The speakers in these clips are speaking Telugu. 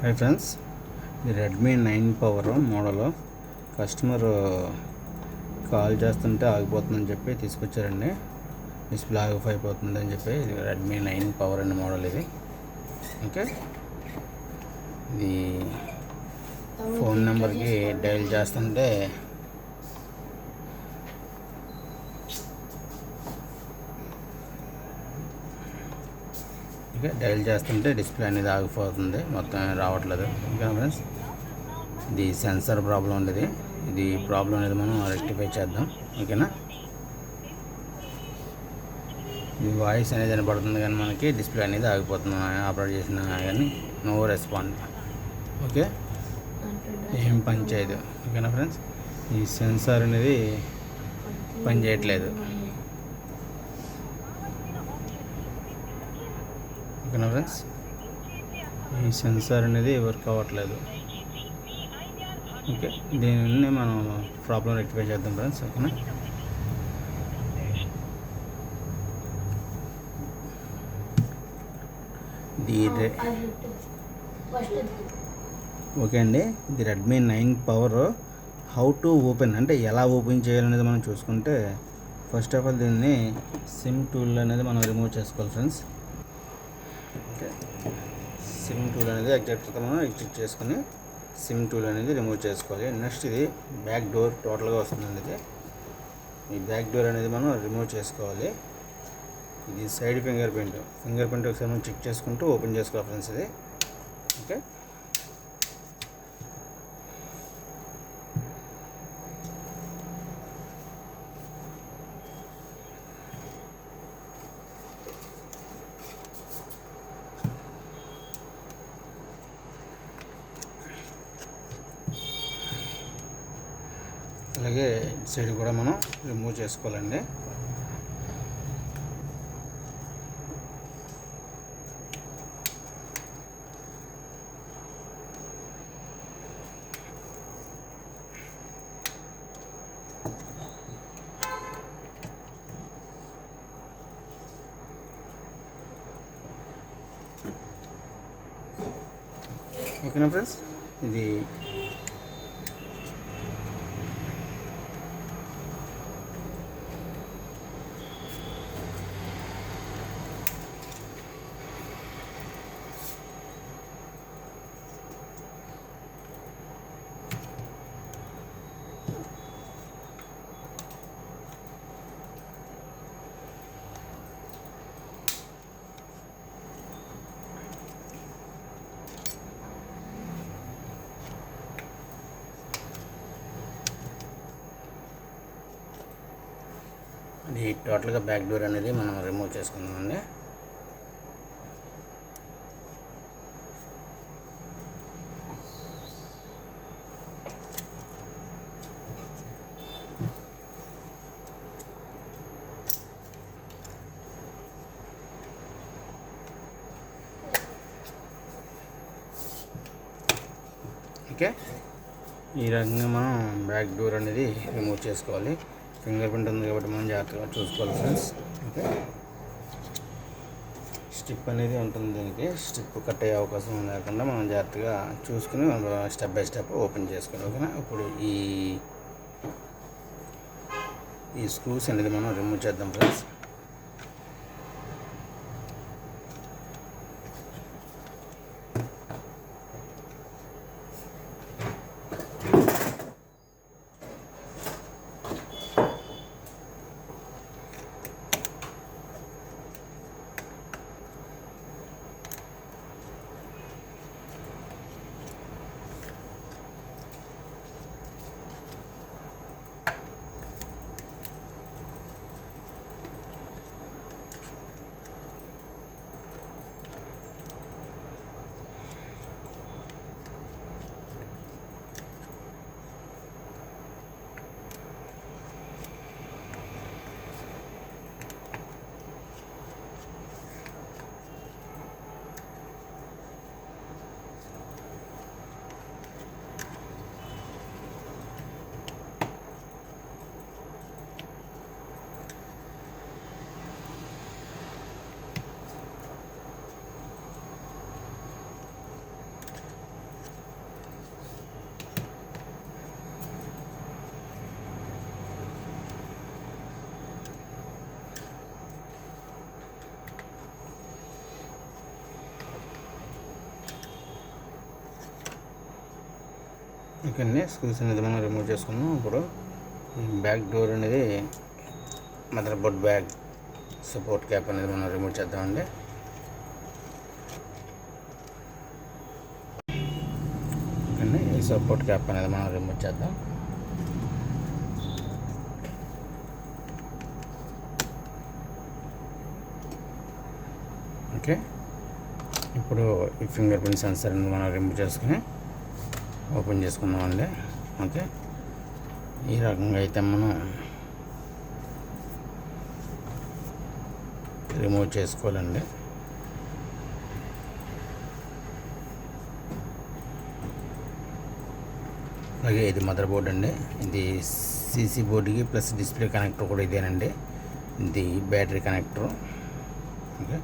హాయ్ ఫ్రెండ్స్, ఇది Redmi 9 power model. Customer call చేస్తుంటే ఆగిపోతుందని చెప్పి తీసుకొచ్చారండి. డిస్ప్లే ఆఫ్ అయిపోతుంది అని చెప్పి. ఇది రెడ్మీ 9 పవర్ అండి మోడల్ ఇది. ఓకే, ఇది ఫోన్ నెంబర్కి డైల్ చేస్తుంటే డిస్ప్లే అనేది ఆగిపోతుంది, మొత్తం రావట్లేదు. ఓకేనా ఫ్రెండ్స్, ఇది సెన్సార్ ప్రాబ్లం ఉండేది. ఇది ప్రాబ్లం అనేది మనం రెక్టిఫై చేద్దాం. ఓకేనా, ఇది వాయిస్ అనేది వినపడుతుంది కానీ మనకి డిస్ప్లే అనేది ఆగిపోతుంది. ఆపరేట్ చేసిన కానీ నో రెస్పాండ్. ఓకే, ఏం పని చేయదు. ఓకేనా ఫ్రెండ్స్, ఈ సెన్సార్ అనేది పని చేయట్లేదు. ఓకేనా ఫ్రెండ్స్, ఈ సెన్సార్ అనేది వర్క్ అవ్వట్లేదు. ఓకే, దీనిని మనం ప్రాబ్లం రెక్టిఫై చేద్దాం ఫ్రెండ్స్. ఓకేనా, ఓకే అండి, ఇది Redmi 9 power. How to open అంటే ఎలా ఓపెన్ చేయాలనేది మనం చూసుకుంటే, ఫస్ట్ ఆఫ్ ఆల్ దీన్ని సిమ్ టూల్ అనేది మనం రిమూవ్ చేసుకోవాలి ఫ్రెండ్స్. ఓకే, సిమ్ టూల్ అనేది ఎగ్జిట్ చేసుకుని సిమ్ టూల్ అనేది రిమూవ్ చేసుకోవాలి. నెక్స్ట్ ఇది బ్యాక్ డోర్ టోటల్గా వస్తుందండి. ఇది ఈ బ్యాక్ డోర్ అనేది మనం రిమూవ్ చేసుకోవాలి. ఇది సైడ్ ఫింగర్ ప్రింట్ ఒకసారి మనం చెక్ చేసుకుంటూ ఓపెన్ చేసుకోవాలి ఫ్రెండ్స్ ఇది. ఓకే, అలాగే సైడ్ కూడా మనం రిమూవ్ చేసుకోవాలండి. ఓకేనా ఫ్రెండ్స్, ఇది టోటల్గా బ్యాక్ డోర్ అనేది మనం రిమూవ్ చేసుకుందామండి. ఓకే, ఈ రకంగా మనం బ్యాక్ డోర్ అనేది రిమూవ్ చేసుకోవాలి. ఫింగర్ ప్రింట్ ఉంది కాబట్టి మనం జాగ్రత్తగా చూసుకోవాలి ఫ్రెండ్స్. ఓకే, స్టిప్ అనేది ఉంటుంది, దీనికి స్టిప్ కట్ అయ్యే అవకాశం లేకుండా మనం జాగ్రత్తగా చూసుకుని స్టెప్ బై స్టెప్ ఓపెన్ చేసుకోవాలి. ఓకేనా, ఇప్పుడు ఈ స్క్రూస్ అనేది మనం రిమూవ్ చేద్దాం ఫ్రెండ్స్. ఇక్కడ స్క్రూస్ అనేది మనం రిమూవ్ చేసుకున్నాం. ఇప్పుడు బ్యాక్ డోర్ అనేది mother board bag support cap అనేది మనం రిమూవ్ చేద్దామండి. ఈ సపోర్ట్ క్యాప్ అనేది మనం రిమూవ్ చేద్దాం. ఓకే, ఇప్పుడు ఈ ఫింగర్ ప్రింట్ సెన్సర్ అనేది మనం రిమూవ్ చేసుకుని ఓపెన్ చేసుకుందామండి. ఓకే, ఈ రకంగా అయితే మనం రిమూవ్ చేసుకోవాలండి. అలాగే ఇది మదర్ బోర్డ్ అండి. ఇది సీసీ బోర్డుకి ప్లస్ డిస్ప్లే కనెక్టర్ కూడా ఇదేనండి. ఇది బ్యాటరీ కనెక్టర్. ఓకే,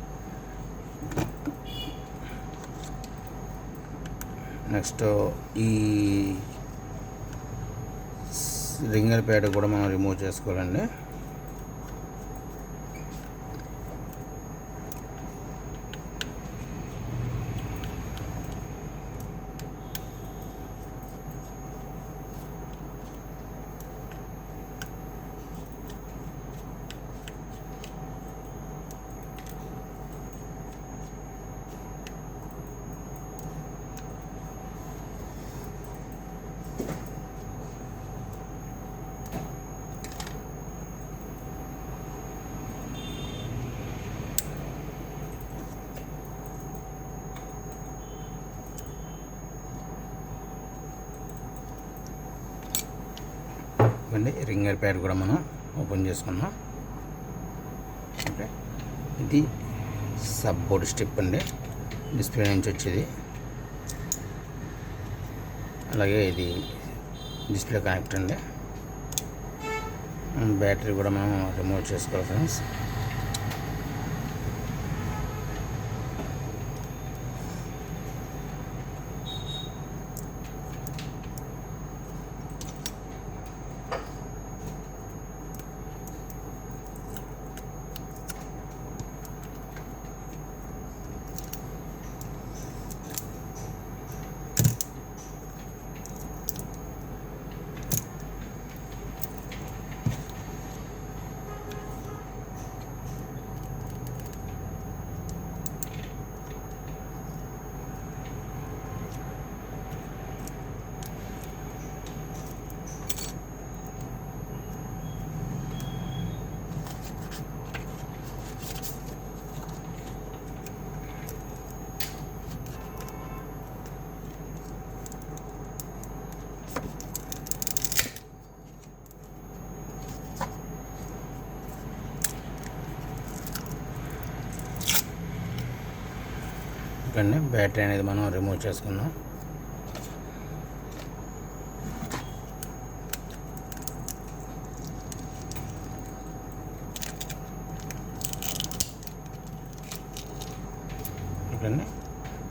నెక్స్ట్ ఈ రింగర్ ప్యాడ్ కూడా మనం రిమూవ్ చేసుకోవాలండి. ఇవ్వండి, రింగర్ ప్యాడ్ కూడా మనం ఓపెన్ చేసుకున్నాం. ఓకే, ఇది సబ్ బోర్డ్ స్టిప్ అండి, డిస్ప్లే నుంచి వచ్చేది. అలాగే ఇది డిస్ప్లే కనెక్టర్ అండి. బ్యాటరీ కూడా మనం రిమూవ్ చేసుకోవాలి ఫ్రెండ్స్. ఇక్కడ బ్యాటరీ అనేది మనం రిమూవ్ చేసుకున్నాం.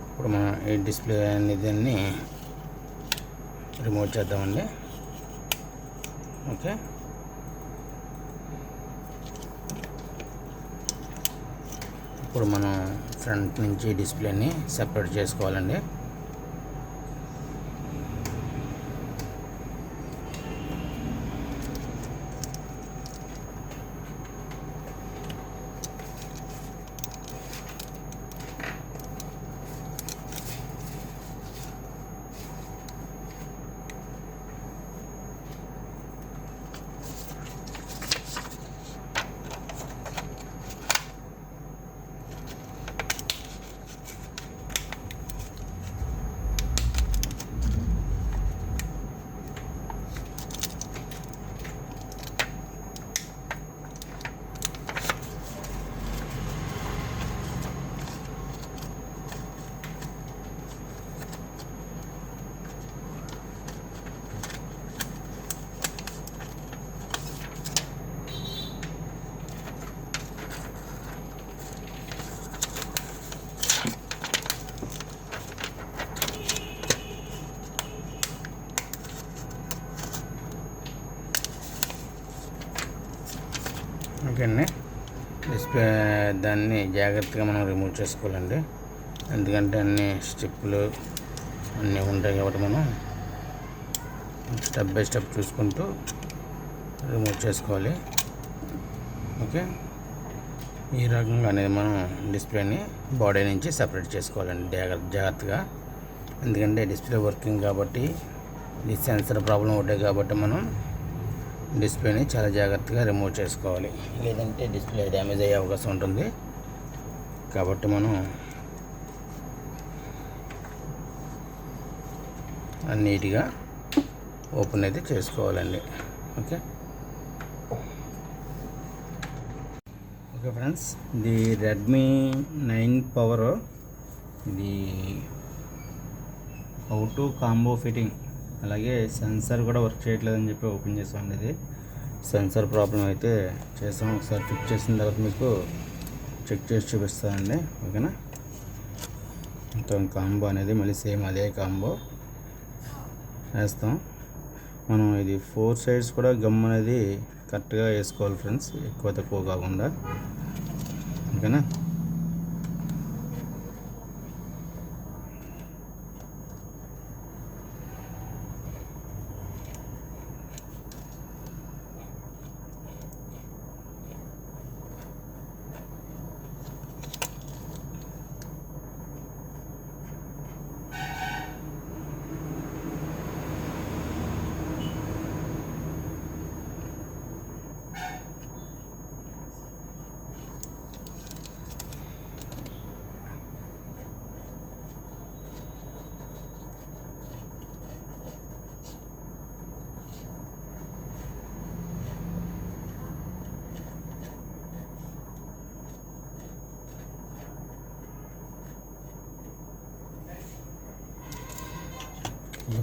ఇప్పుడు మనం ఈ డిస్ప్లే అనేది రిమూవ్ చేద్దామండి. ఓకే, ఇప్పుడు మనం ఫ్రంట్ నుంచి డిస్ప్లేని సెపరేట్ చేసుకోవాలండి. ఓకేనండి, డిస్ప్లే దాన్ని జాగ్రత్తగా మనం రిమూవ్ చేసుకోవాలండి. ఎందుకంటే అన్ని స్ట్రిప్పులు అన్నీ ఉంటాయి కాబట్టి మనం స్టెప్ బై స్టెప్ చూసుకుంటూ రిమూవ్ చేసుకోవాలి. ఓకే, ఈ రకంగా అనేది మనం డిస్ప్లేని బాడీ నుంచి సపరేట్ చేసుకోవాలండి జాగ్రత్తగా. ఎందుకంటే డిస్ప్లే వర్కింగ్ కాబట్టి, ఇది సెన్సర్ ప్రాబ్లం ఒకటే కాబట్టి మనం డిస్ప్లేని చాలా జాగ్రత్తగా రిమూవ్ చేసుకోవాలి. లేదంటే డిస్ప్లే డ్యామేజ్ అయ్యే అవకాశం ఉంటుంది. కాబట్టి మనం నీట్గా ఓపెన్ అయితే చేసుకోవాలండి. ఓకే ఓకే ఫ్రెండ్స్, ఇది రెడ్మీ 9 పవర్, ఇది హౌ టు కాంబో ఫిట్టింగ్, అలాగే సెన్సార్ కూడా వర్క్ చేయట్లేదని చెప్పి ఓపెన్ చేసామండి. ఇది సెన్సార్ ప్రాబ్లం అయితే చేసాం. ఒకసారి ఫిక్స్ చేసిన తర్వాత మీకు చెక్ చేసి చూపిస్తానండి. ఓకేనా, మొత్తం కాంబో అనేది మళ్ళీ సేమ్ అదే కాంబో వేస్తాం. మనం ఇది 4 సైడ్స్ కూడా గమ్ అనేది కరెక్ట్గా వేసుకోవాలి ఫ్రెండ్స్, ఎక్కువ తక్కువ కాకుండా. ఓకేనా,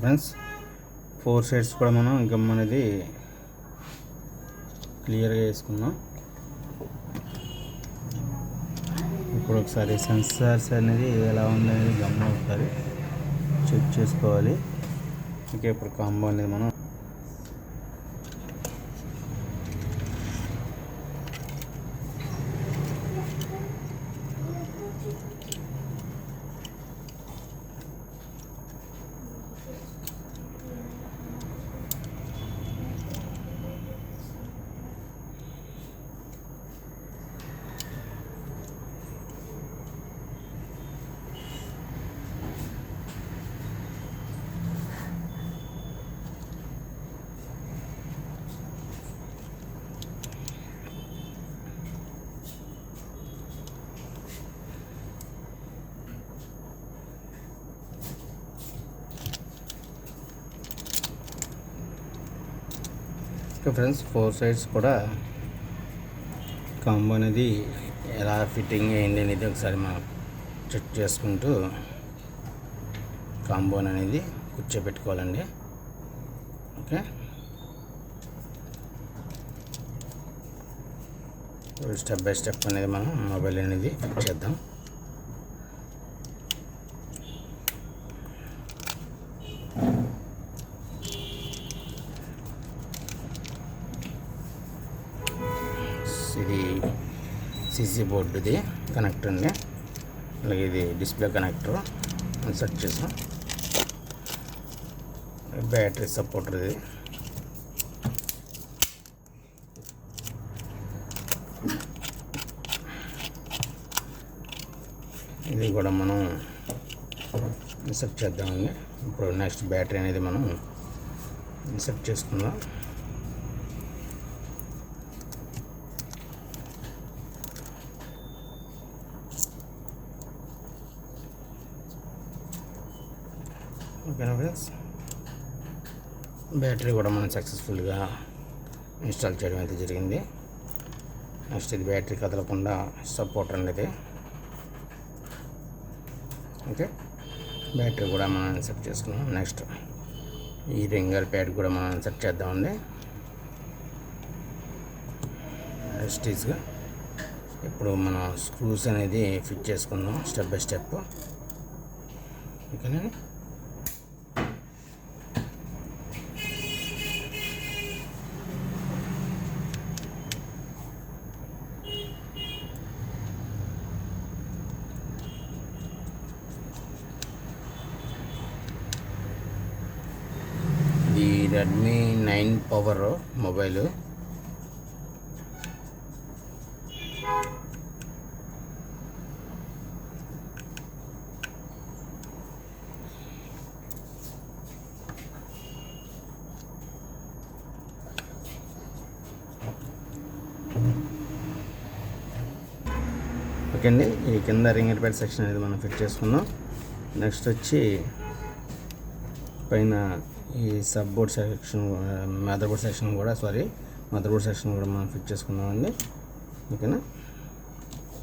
ఫ్రెండ్స్ 4 సైడ్స్ కూడా మనం గమ్ అనేది క్లియర్గా వేసుకున్నాం. ఇప్పుడు ఒకసారి సెన్సార్స్ అనేది ఎలా ఉందనేది గమ్ ఒకసారి చెక్ చేసుకోవాలి. ఓకే, ఇప్పుడు కాంబో అనేది మనం ఫ్రెండ్స్ 4 సైడ్స్ కూడా కాంబో అనేది ఎలా ఫిట్టింగ్ అయింది అనేది ఒకసారి మనం చెక్ చేసుకుంటూ కాంబోన్ అనేది కూర్చోబెట్టుకోవాలండి. ఓకే, స్టెప్ బై స్టెప్ అనేది మనం మొబైల్ అనేది ఫిట్ చేద్దాం. ఇది సిసి బోర్డుది కనెక్టర్ అండి, అలాగే ఇది డిస్ప్లే కనెక్టర్ సెట్ చేసాం. బ్యాటరీ సపోర్టర్ ఇది కూడా మనం సెట్ చేద్దామండి. ఇప్పుడు నెక్స్ట్ బ్యాటరీ అనేది మనం సెట్ చేసుకుందాం. ఓకేనా ఫ్రెండ్స్, బ్యాటరీ కూడా మనం సక్సెస్ఫుల్గా ఇన్స్టాల్ చేయడం అయితే జరిగింది. నెక్స్ట్ ఇది బ్యాటరీ కదలకుండా సపోర్ట్ అనేది. ఓకే, బ్యాటరీ కూడా మనం సెట్ చేసుకున్నాం. నెక్స్ట్ ఈ రింగర్ ప్యాడ్ కూడా మనం సెట్ చేద్దామండి. స్టీజ్గా ఇప్పుడు మనం స్క్రూస్ అనేది ఫిట్ చేసుకుందాం స్టెప్ బై స్టెప్. ఓకేనా, రెడ్మీ 9 పవర్ మొబైలు. ఓకే అండి, ఈ కింద రింగర్ ప్యాడ్ సెక్షన్ అనేది మనం ఫిట్ చేసుకున్నాం. నెక్స్ట్ వచ్చి పైన ఈ sub board section, mother board section కూడా మనం ఫిట్ చేసుకున్నామండి. ఓకేనా.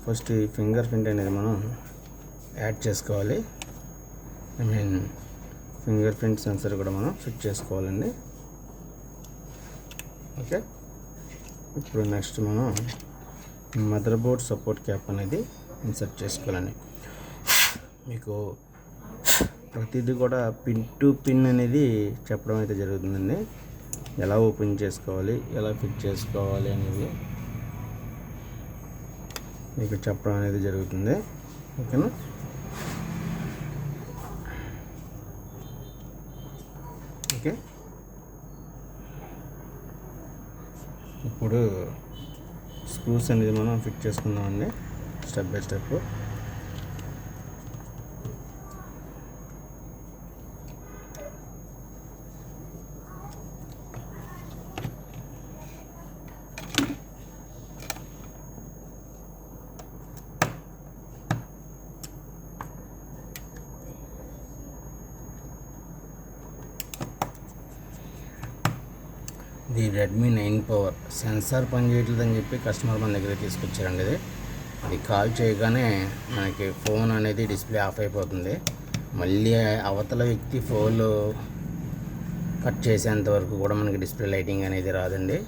ఫస్ట్ ఈ ఫింగర్ ప్రింట్ అనేది మనం యాడ్ చేసుకోవాలి. ఫింగర్ ప్రింట్ సెన్సర్ కూడా మనం ఫిట్ చేసుకోవాలండి. ఓకే. ఇప్పుడు నెక్స్ట్ మనం మదర్ బోర్డ్ సపోర్ట్ క్యాప్ అనేది ఇన్సర్ట్ చేసుకోవాలండి. మీకు ప్రతిదీ కూడా పిన్ టు పిన్ అనేది చెప్పడం అయితే జరుగుతుందండి. ఎలా ఓపెన్ చేసుకోవాలి, ఎలా ఫిట్ చేసుకోవాలి అనేది మీకు చెప్పడం అనేది జరుగుతుంది. ఓకేనా. ఓకే. ఇప్పుడు స్క్రూస్ అనేది మనం ఫిట్ చేసుకుందామండి స్టెప్ బై స్టెప్. ఇది రెడ్మీ 9 పవర్ సెన్సార్ పనిచేయట్లేదని చెప్పి కస్టమర్ మన దగ్గర తీసుకొచ్చారండి. ఇది కాల్ చేయగానే మనకి ఫోన్ అనేది డిస్ప్లే ఆఫ్ అయిపోతుంది. మళ్ళీ అవతల వ్యక్తి ఫోన్ కట్ చేసేంత వరకు కూడా మనకి డిస్ప్లే లైటింగ్ అనేది రాదండి.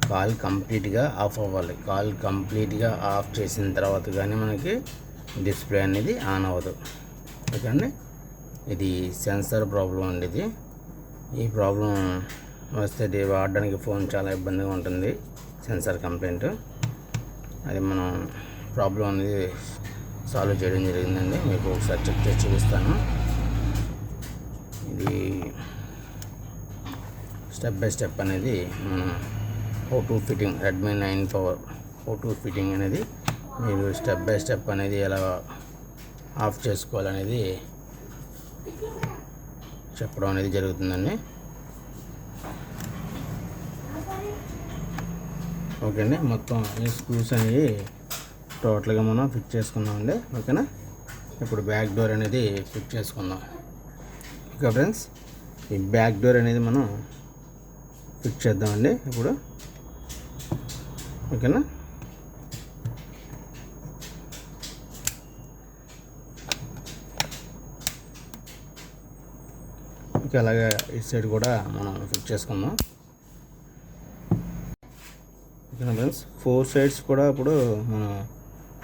కాల్ కంప్లీట్గా ఆఫ్ అవ్వాలి. కాల్ కంప్లీట్గా ఆఫ్ చేసిన తర్వాత కానీ మనకి డిస్ప్లే అనేది ఆన్ అవ్వదు. ఓకే అండి. ఇది సెన్సార్ ప్రాబ్లం అండి. ఈ ప్రాబ్లం వస్తే వాడడానికి ఫోన్ చాలా ఇబ్బందిగా ఉంటుంది. సెన్సార్ కంప్లైంట్ అది మనం ప్రాబ్లం అనేది సాల్వ్ చేయడం జరిగిందండి. మీకు ఒకసారి చెక్ చేసి చూపిస్తాను. ఇది స్టెప్ బై స్టెప్ అనేది మనం how to fitting Redmi 9 power how to fitting అనేది మీరు స్టెప్ బై స్టెప్ అనేది ఎలా ఆఫ్ చేసుకోవాలనేది చెప్పడం అనేది జరుగుతుందండి. ఓకే అండి. మొత్తం ఈ స్క్రూస్ అనేవి టోటల్గా మనం ఫిట్ చేసుకున్నామండి. ఓకేనా. ఇప్పుడు బ్యాక్ డోర్ అనేది ఫిట్ చేసుకుందాం. ఓకే ఫ్రెండ్స్, ఈ బ్యాక్ డోర్ అనేది మనం ఫిట్ చేద్దామండి ఇప్పుడు. ఓకేనా. ఇంకా అలాగే ఈ సైడ్ కూడా మనం ఫిట్ చేసుకుందాం. ఓకేనా ఫ్రెండ్స్, 4 సైడ్స్ కూడా ఇప్పుడు మన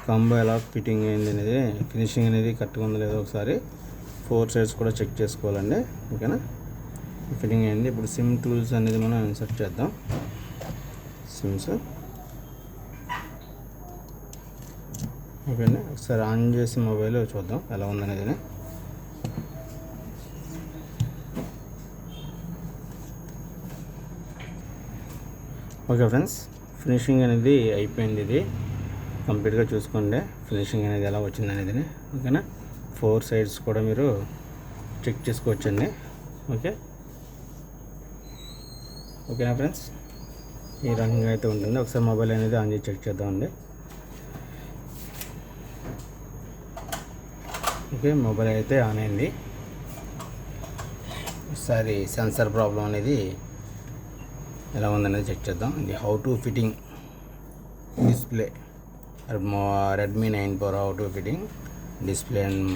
కంబో ఎలా ఫిట్టింగ్ అయింది అనేది, ఫినిషింగ్ అనేది కరెక్ట్గా ఉందో లేదో ఒకసారి 4 సైడ్స్ కూడా చెక్ చేసుకోవాలండి. ఓకేనా. ఫిట్టింగ్ అయింది. ఇప్పుడు సిమ్ టూల్స్ అనేది మనం ఇన్సర్ట్ చేద్దాం. సిమ్స్. ఓకే అండి. ఒకసారి ఆన్ చేసి మొబైల్ చూద్దాం ఎలా ఉందనేది. ఓకే ఫ్రెండ్స్, ఫినిషింగ్ అనేది అయిపోయింది. ఇది కంప్లీట్గా చూసుకోండి ఫినిషింగ్ అనేది ఎలా వచ్చింది అనేది. ఓకేనా. 4 సైడ్స్ కూడా మీరు చెక్ చేసుకోవచ్చండి. ఓకేనా ఫ్రెండ్స్, ఈ రకంగా అయితే ఉంటుంది. ఒకసారి మొబైల్ అనేది ఆన్ చేసి చెక్ చేద్దామండి. ఓకే, మొబైల్ అయితే ఆన్ అయింది. ఒకసారి సెన్సార్ ప్రాబ్లం అనేది ఎలా ఉందనేది చెక్ చేద్దాం. ఇది how to fitting display Redmi 9 power how to fitting display and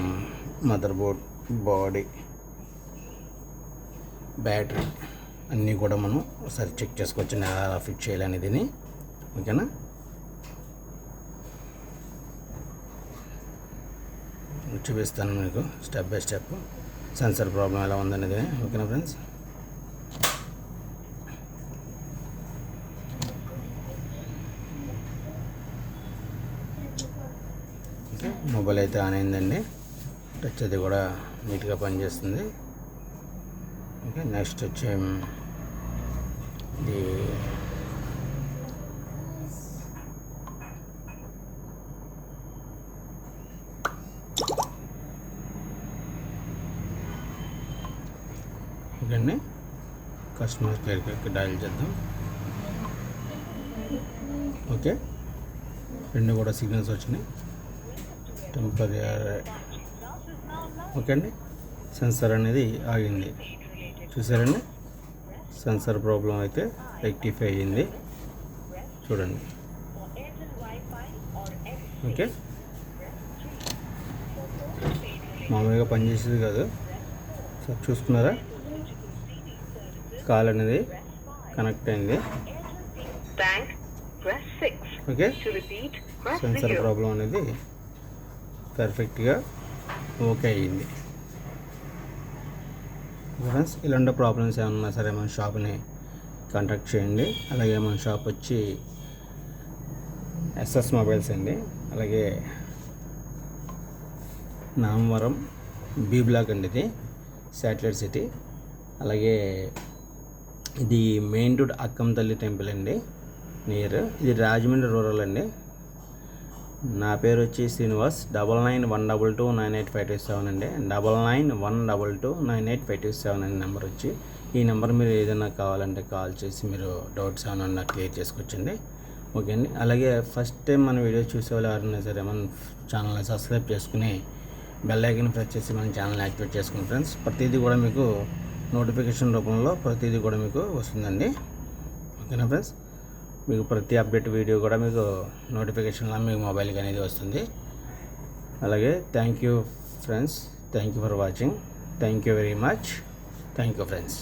mother board body battery అన్నీ కూడా మనం ఒకసారి చెక్ చేసుకోవచ్చు ఎలా ఫిట్ చేయాలనేది. ఓకేనా. చూపిస్తాను మీకు step by step sensor problem ఎలా ఉందనేది. ఓకేనా ఫ్రెండ్స్. మొబైల్ అయితే ఆన్ అయిందండి. టచ్ అది కూడా నీట్గా పనిచేస్తుంది. ఓకే, నెక్స్ట్ వచ్చే ఇది ఓకే అండి, కస్టమర్ కేర్కి డయల్ చేద్దాం. ఓకే, రెండు కూడా సిగ్నల్స్ వచ్చినాయి. టెంపరీ ఓకే అండి, సెన్సార్ అనేది ఆగింది. చూసారండి, సెన్సార్ ప్రాబ్లం అయితే రెక్టిఫై అయ్యింది. చూడండి. ఓకే, మామూలుగా పనిచేసేది కాదు. సార్ చూసుకున్నారా, కాల్ అనేది కనెక్ట్ అయింది. ఓకే, సెన్సార్ ప్రాబ్లం అనేది పర్ఫెక్ట్గా ఓకే అయ్యింది. ఫ్రెండ్స్, ఇలాంటి ప్రాబ్లమ్స్ ఏమన్నా సరే మన షాప్ని కాంటాక్ట్ చేయండి. అలాగే మన షాప్ వచ్చి ఎస్ఎస్ మొబైల్స్ అండి. అలాగే నామవరం బి బ్లాక్ అండి, ఇది శాటిలైట్ సిటీ. అలాగే ఇది మెయిన్ రోడ్ అక్కం తల్లి టెంపుల్ అండి, నియర్. ఇది రాజమండ్రి రూరల్ అండి. నా పేరు వచ్చి శ్రీనివాస్. 9912298527 అండి. 9912298527 అనే నెంబర్ వచ్చి. ఈ నెంబర్ మీరు ఏదైనా కావాలంటే కాల్ చేసి మీరు డౌట్స్ ఏమైనా క్లియర్ చేసుకోవచ్చండి. ఓకే అండి. అలాగే ఫస్ట్ టైం మన వీడియో చూసేవాళ్ళు ఎవరైనా సరే మన ఛానల్ని సబ్స్క్రైబ్ చేసుకుని బెల్ ఐకాన్ ప్రెస్ చేసి మన ఛానల్ని యాక్టివేట్ చేసుకుని ఫ్రెండ్స్. ప్రతిదీ కూడా మీకు నోటిఫికేషన్ రూపంలో ప్రతిదీ కూడా మీకు వస్తుందండి. ఓకేనా ఫ్రెండ్స్, మీకు ప్రతి అప్డేట్ వీడియో కూడా మీకు నోటిఫికేషన్లో మీకు మొబైల్కి అనేది వస్తుంది. అలాగే thank you friends, thank you for watching, thank you very much, thank you friends.